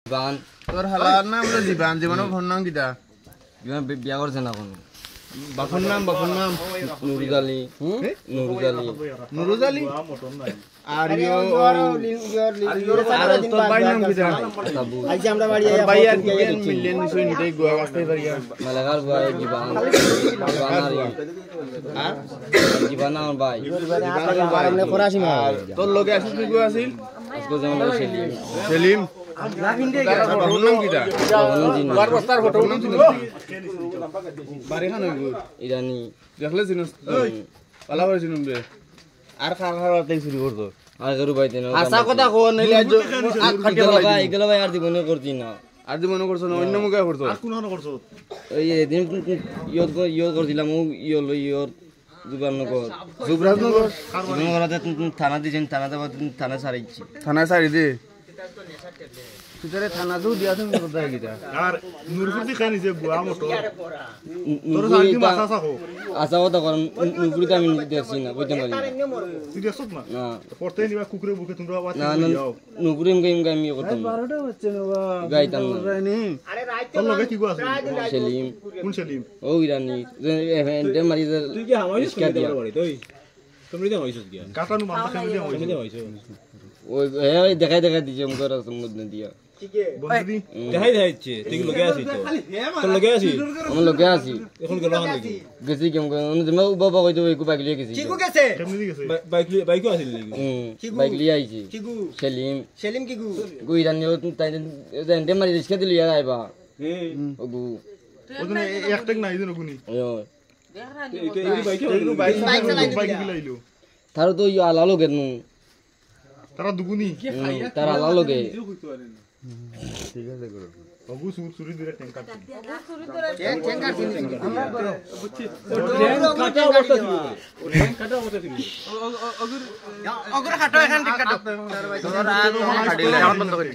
জীবান তোর হালার নাম হলো জীবান। জীবানের ঘর নাম কিটা? জীবান বিয়া করছে না কোনো। বাপুর নাম নুরুজ আলী। নুরুজ আলী। আর তোর ভাই নাম কিটা? তোর ভাই আর কি মিললেন নিশ্চয়ই নিতে গোয়া আসতে পারিয়া। মালাকার ভাই জীবান। জীবান আমার ভাই। তোর লগে আসিস কি গোয়া আসিল? আজকে যেমন সেলিম। সেলিম। বাপুর নাম কিটা? বাড়ি খান ইরানি। দেখলে চিনস পালা করে চিনুম রে। আর খার চুরি করতো আর গরু পাইতে না। আশা কথা কো নইলে এগুলো ভাই আর জীবনে করছি না। আর দি মনে করছো না অন্য মুখে করছো? আর কোন করছো? ওই এদিন ইয়ত করছিলাম ও ইয়র জুবরাজনগর। জুবরাজনগর থানা দিয়েছেন, থানা ছাড়াইছি। থানায় সারি দে তুই থানা তো দিয়া তুমি কোথায় গিয়া? আর নুরপুর দি খানি যে বুয়া মোটর তোর সাইডে মাথা সাকো আশা কথা করেন নুপুরিতে আমি দেখছি না, বুঝতে পারি তুই দেখছত না? না পড়তে নিবা কুকুরে বুকে তোমরা আবার না না নুপুরি আমি করতাম 12টা হচ্ছে না বা গাইতাম না। তোর লগে কি গো আছে? সেলিম। কোন সেলিম? ও ইরানি এভেন্টে মারি তুই কি হামাইছিস কি বাড়ি তুই তুমি তো হইছিস কি কাটানো মাথা খাই দিয়া হইছে ওই দেখাই দিছে মুখের মধ্যে দিয়া বন্ধুদি দেখাইছে তুই কি লগে আছিস তো তোর লগে আছিস আমি লোকে আছি এখন গেল হান লাগি গেছি কেমন বাবা কইতো একটু বাইক লিয়ে গেছি। কেমনে দি গেছে? বাইকও আছিল লাগি বাইক লিয়ে আইছি। সেলিম গু ইরানি তাই এভেন্টে মারি রিস্কা দিলি আর আইবা ওগু ওখানে একটাক নাই দিন গুনি ওই এই বাইক গিলাইলো তার তো আলা লোকের নু তারা দুগুনি তার আলা লোকে ঠিক আছে করো অগু সুরি দিরে ট্যাঙ্কার কাটা অবস্থা ছিল কাটা অবস্থা ছিল অগর খাটো এখান কাটো তোরা খাটিলে এখন বন্ধ করি।